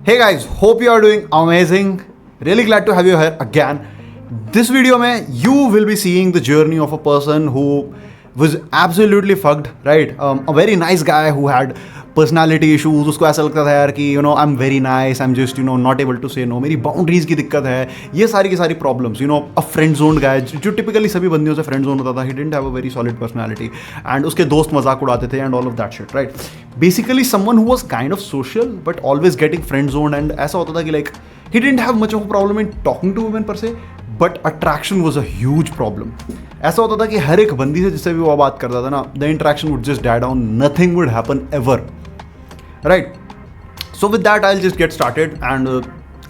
Hey guys, hope you are doing amazing. Really glad to have you here again. This video mein you will be seeing the journey of a person who was absolutely fucked, right? A very nice guy who had personality issues. उसको ऐसा लगता था यार कि I am very nice, I am just not able to say no, मेरी boundaries की दिक्कत है, ये सारी की सारी problems. A friend zone guy जो टिपिकली सभी बंदियों से फ्रेंड जोन होता था. He didn't have a very solid personality and उसके दोस्त मजाक उड़ाते थे and all of that shit, right? Basically someone who was kind of social but always getting friend zone. And ऐसा होता था कि like he didn't have much of a problem in talking to women per se, but attraction was a huge problem. ऐसा होता था कि हर एक बंदी से जिससे भी वो बात करता था ना, the interaction would just die down, nothing would happen ever. Right, so with that I'll just get started and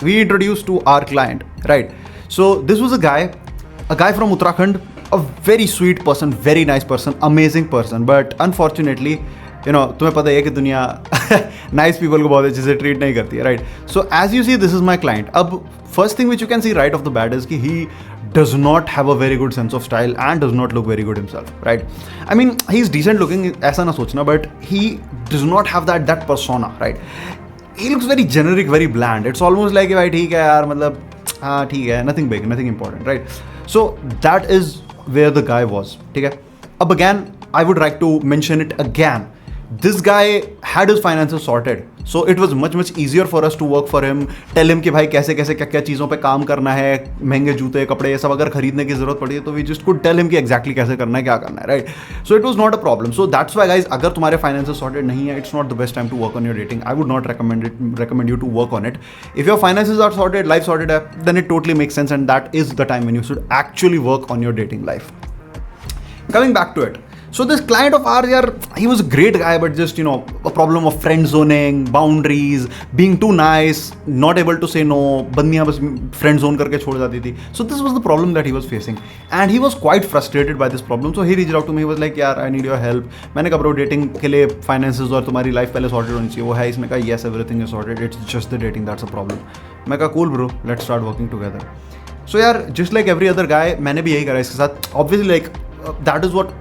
we introduce to our client, right? So this was a guy from Uttarakhand, a very sweet person, very nice person, amazing person, but unfortunately तुम्हें पता है कि दुनिया nice people को बहुत अच्छे से treat नहीं करती है, right? So as you see, this is my client. अब first thing which you can see right off the bat is कि he does not have a very good sense of style and does not look very good himself, right? I mean, he's decent looking, ऐसा ना सोचना, but he does not have that persona, right? He looks very generic, very bland. It's almost like भाई ठीक है यार, मतलब हाँ ठीक है, nothing big, nothing important, right? So that is where the guy was, ठीक है? अब again, I would like to mention it again. This guy had his finances sorted, so it was much easier for us to work for him. Tell him कि भाई कैसे कैसे क्या क्या चीज़ों पे काम करना है, महंगे जूते कपड़े ये सब अगर खरीदने की जरूरत पड़ी है तो we just could tell him कि exactly कैसे करना है, क्या करना है, right? So it was not a problem. So that's why guys, अगर तुम्हारे finances sorted नहीं है, it's not the best time to work on your dating. I would not recommend you to work on it. If your finances are sorted, life sorted है, then it totally makes sense and that is the time when you should actually work on your dating life. Coming back to it. So this client of ours, he was a great guy, but just, a problem of friend zoning, boundaries, being too nice, not able to say no, बंदियाँ बस friend zone करके छोड़ जाती थी. So this was the problem that he was facing. And he was quite frustrated by this problem. So he reached out to me, he was like, यार, I need your help. मैंने कहा, bro, dating के लिए finances और तुम्हारी life पहले sorted होनी चाहिए. वो है, इसने कहा, yes, everything is sorted. It's just the dating, that's a problem. मैं कहा, cool, bro, let's start working together. So यार, just like every other guy, मैंने भी यही करा इसके साथ. Obviously, like, that is what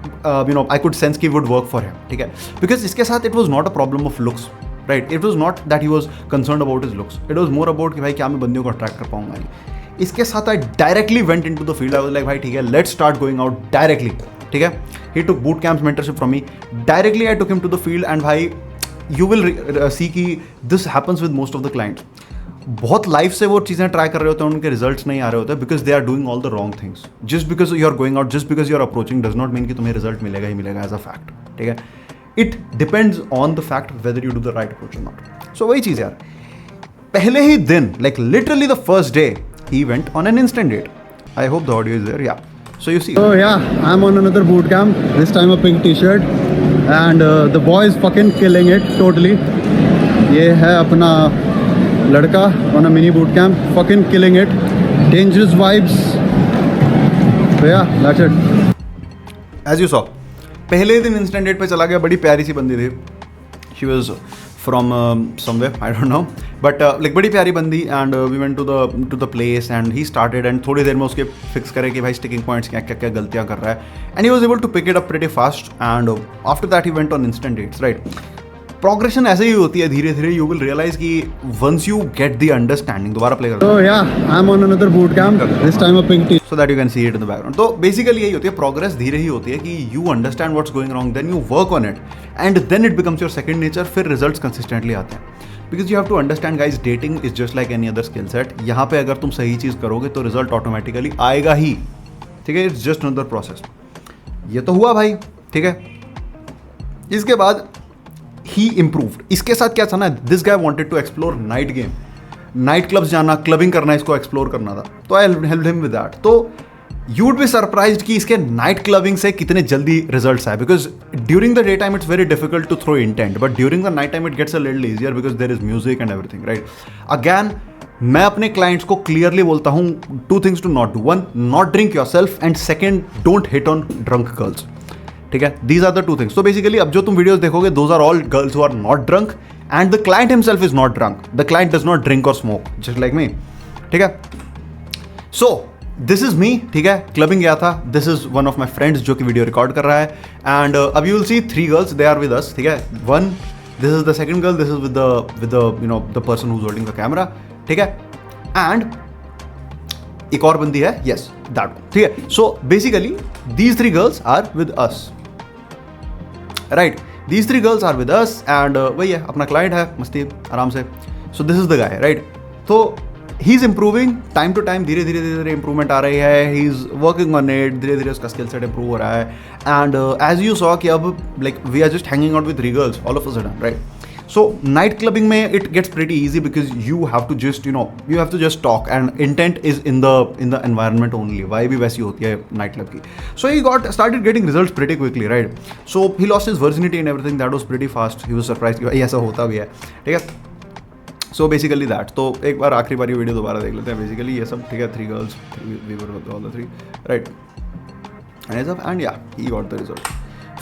I could sense कि would work for him, ठीक है? Because इसके साथ it was not a problem of looks, right? It was not that he was concerned about his looks. It was more about कि भाई क्या मैं बंदियों को attract कर पाऊंगा नहीं. इसके साथ I directly went into the field. I was like भाई ठीक है, let's start going out directly, ठीक है? He took boot camps mentorship from me. Directly I took him to the field and भाई you will see कि this happens with most of the clients. बहुत life से वो चीज़ें try कर रहे होते हैं, उनके रिजल्ट्स नहीं आ रहे होते because they are doing all the wrong things. Just because you are going out, just because you are approaching does not mean कि तुम्हें रिजल्ट मिलेगा ही मिलेगा एज अ फैक्ट, ठीक है? It depends on the fact whether you do the right approach और not. So वही चीज़ यार, पहले ही दिन, like literally the first day, he went on an instant date. I hope the audio is there. Yeah so you see, oh yeah, I'm on another boot camp, this time a pink t-shirt, and the boy is fucking killing it totally. ये है अपना लड़का on a mini boot camp, fucking killing it, dangerous vibes. So yeah, that's it. as you saw, पहले दिन instant date पे चला गया. बड़ी प्यारी सी बंदी थी. She was from somewhere, I don't know, but like बड़ी प्यारी बंदी. And we went to the place and he started. And थोड़ी देर में उसके फिक्स करे कि भाई स्टिकिंग पॉइंट्स क्या क्या क्या गलतियाँ कर रहा है. And he was able to pick it up pretty fast. And after that he went on instant dates, right? Progression ऐसे ही होती है धीरे धीरे. यू विल रियलाइज कि once you get the understanding. दोबारा प्ले कर. Oh yeah, I'm on another boot camp, this time a pink t-shirt. So that you can see it in the background. तो बेसिकली यही होती है, progress धीरे ही होती है कि you understand what's going wrong, then you work on it and then it becomes your second nature. फिर रिजल्ट्स कंसिस्टेंटली आते हैं. Because you have to understand guys, dating is just like any other skill set. यहाँ पे अगर तुम सही चीज़ करोगे तो रिजल्ट ऑटोमेटिकली आएगा ही, ठीक है? It's just another process. ये तो हुआ भाई, ठीक है? इसके बाद ही इम्प्रूव्ड. इसके साथ क्या था ना, this guy wanted to explore night game, night clubs जाना, क्लबिंग करना, इसको एक्सप्लोर करना था. तो I help him with that. तो यू वुड बी सरप्राइज्ड कि इसके नाइट क्लबिंग से कितने जल्दी रिजल्ट्स आए. Because during the day time it's very difficult to throw intent, but during the night time it gets a little easier because there is music and everything, right? Again मैं अपने clients को clearly बोलता हूँ, two things to not do. One, not drink yourself, and second, don't hit on drunk girls, ठीक है? These are the two things. तो basically अब जो तुम वीडियोस देखोगे, those are all girls who are not drunk and the client himself is not drunk. The client does not drink और smoke, just like me, ठीक है? सो this is me, ठीक है? क्लबिंग गया था. This is one of my friends जो कि video record कर रहा है. एंड अब you will see 3 girls, they are with us, ठीक है? One this is the second girl, this is with the person who is holding the camera, ठीक है. एंड एक और बंदी है, यस दैट, ठीक है. So basically these 3 girls are with us, right. These 3 girls are with us and वही है, अपना क्लाइंट है, मस्ती आराम से. So this is the guy, right. तो he is improving time to time, धीरे धीरे इंप्रूवमेंट आ रही है. He is working on it, धीरे धीरे उसका स्किल सेट इंप्रूव हो रहा है. एंड एज यू सॉ कि अब like we are just hanging out with 3 girls all of a sudden, right. So night clubbing में it gets pretty easy because you have to just you have to just talk and intent is in the environment only. वाई भी वैसी होती है night club की. So he started getting results pretty quickly, right. So he lost his virginity and everything, that was pretty fast. He was surprised कि भाई ऐसा होता भी है, ठीक है. So basically that. तो एक बार आखिरी बार ये वीडियो दोबारा देख लेते हैं. बेसिकली ये सब, ठीक है, 3 girls, we were all the 3, right. And yeah he got the result.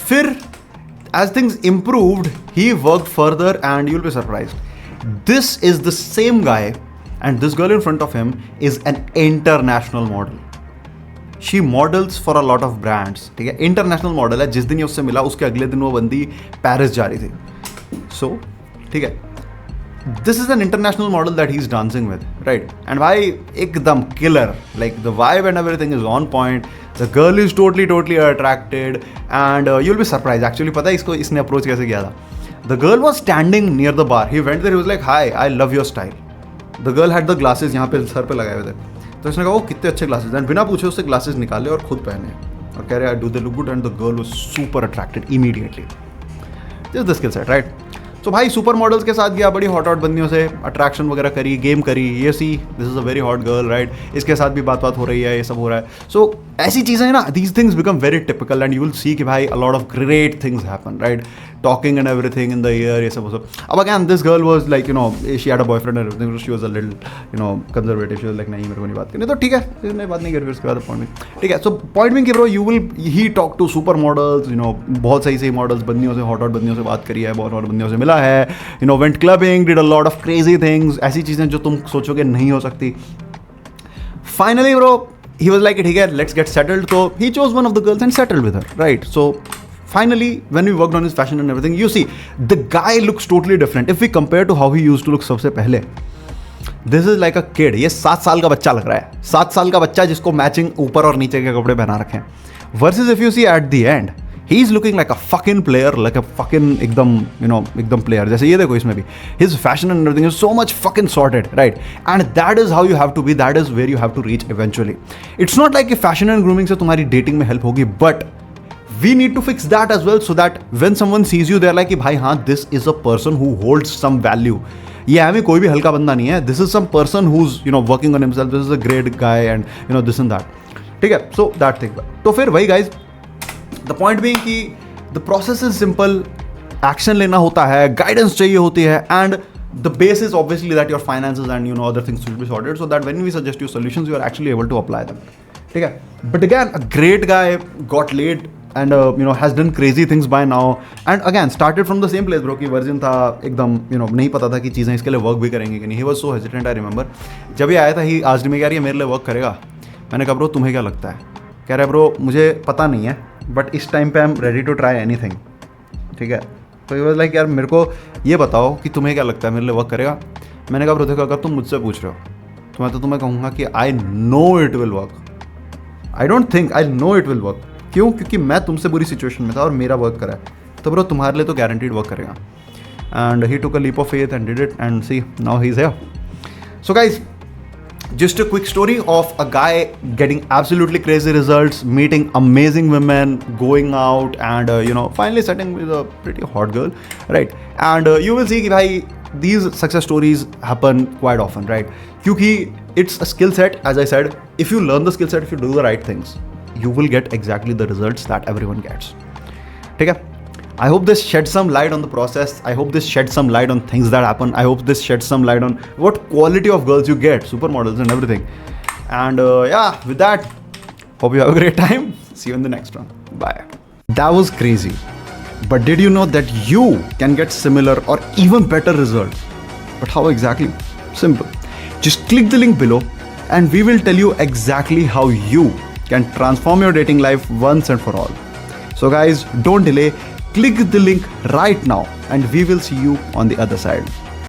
फिर as things improved, he worked further and you'll be surprised. This is the same guy and this girl in front of him is an international model. She models for a lot of brands, ठीक है. International model है. जिस दिन ये उससे मिला उसके अगले दिन वो बंदी पेरिस जा रही थी. सो ठीक है, this is an international model that he's dancing with, right? And why ekdam killer, like the vibe and everything is on point. The girl is totally attracted and you'll be surprised. Actually पता है इसको इसने approach कैसे किया था. The girl was standing near the bar. He went there, he was like, hi, I love your style. The girl had the glasses यहाँ पे sir पे लगाए हुए थे. तो इसने कहा वो कितने अच्छे ग्लासेस हैं. बिना पूछे उससे ग्लासेस निकाले और खुद पहने और कह रहे do they look good, and the girl was super attracted immediately. This is the skill set, right? तो भाई सुपर मॉडल्स के साथ गया, बड़ी हॉट बंदियों से अट्रैक्शन वगैरह करी, गेम करी. ये see this is a very hot girl, right. इसके साथ भी बात हो रही है, ये सब हो रहा है. सो ऐसी चीज़ें हैं ना, these things become very typical and you will सी कि भाई a lot of great things happen, right. Talking and everything in the year, ये सब सब. अब again this girl was like she had a boyfriend and everything. She was a little conservative. She was like नहीं, मेरे को नहीं बात करनी. तो ठीक है, इसने बात नहीं करी. फिर उसके बाद पॉइंट में, ठीक है. सो पॉइंट में कि ब्रो यू विल ही टॉक टू सुपर मॉडल्स, बहुत सही मॉडल्स, बंदियों से, हॉट बंदियों से बात करी है, बहुत हॉट बंदियों से मिला है, went clubbing, did a lot of crazy things. ऐसी चीज़ें जो तुम सोचोगे नहीं हो सकती. Finally bro he was like, ठीक है, let's get settled. So he chose one of the girls and settled with her, right? So finally, when we worked on his fashion and everything, you see, the guy looks totally different. If we compare to how he used to look सबसे पहले, this is like a kid. ये 7 साल का बच्चा लग रहा है. 7 साल का बच्चा जिसको मैचिंग ऊपर और नीचे के कपड़े पहना रखे हैं. Versus if you see at the end, he's looking like a fucking player, like a fucking एकदम player. जैसे ये देखो इसमें भी his fashion and everything is so much fucking sorted, right? And that is how you have to be. That is where you have to reach eventually. It's not like कि fashion and grooming से तुम्हारी dating में help होगी, but we need to fix that as well so that when someone sees you, they're like कि भाई हाँ, this is a person who holds some value. ये हमें कोई भी हल्का बंदा नहीं है. This is some person who's working on himself. This is a great guy and this and that. ठीक है, so that thing. तो फिर वही guys, द पॉइंट बीइंग कि the process is simple. Action लेना होता है, गाइडेंस चाहिए होती है, and the base is obviously that your finances and other things should be sorted so that when we suggest you solutions you are actually able to apply them, ठीक है. But again a great guy got late and has done crazy things by now and again started from the same place bro. कि virgin था एकदम, नहीं पता था कि चीज़ें इसके लिए वर्क भी करेंगे कि नहीं. ही was so hesitant. I remember जब ये आया था ही आज में यार ये मेरे लिए वर्क करेगा. मैंने कहा ब्रो तुम्हें क्या लगता है? कह रहा है ब्रो मुझे पता नहीं है बट इस टाइम पे I am ready to try anything, ठीक है. तो ही वाज लाइक यार मेरे को ये बताओ कि तुम्हें क्या लगता है मेरे लिए वर्क करेगा. मैंने कहा ब्रो देखो अगर तुम मुझसे पूछ रहे हो तो मैं तो तुम्हें कहूँगा कि I know it will work. I don't think, I know it will work. क्यों? क्योंकि मैं तुमसे बुरी सिचुएशन में था और मेरा वर्क करा है. तो ब्रो तुम्हारे लिए तो गारंटीड वर्क करेगा. And he took a leap of faith and did it and see now he is here. So guys, just a quick story of a guy getting absolutely crazy results, meeting amazing women, going out and finally setting with a pretty hot girl, right? And you will see कि भाई these success stories happen quite often, right? क्योंकि it's a skill set, as I said. If you learn the skill set, if you do the right things, you will get exactly the results that everyone gets. ठीक है? I hope this sheds some light on the process. I hope this sheds some light on things that happen. I hope this sheds some light on what quality of girls you get, supermodels and everything. And yeah, with that, hope you have a great time. See you in the next one. Bye. That was crazy. But did you know that you can get similar or even better results? But how exactly? Simple. Just click the link below and we will tell you exactly how you can transform your dating life once and for all. So guys, don't delay. Click the link right now and we will see you on the other side.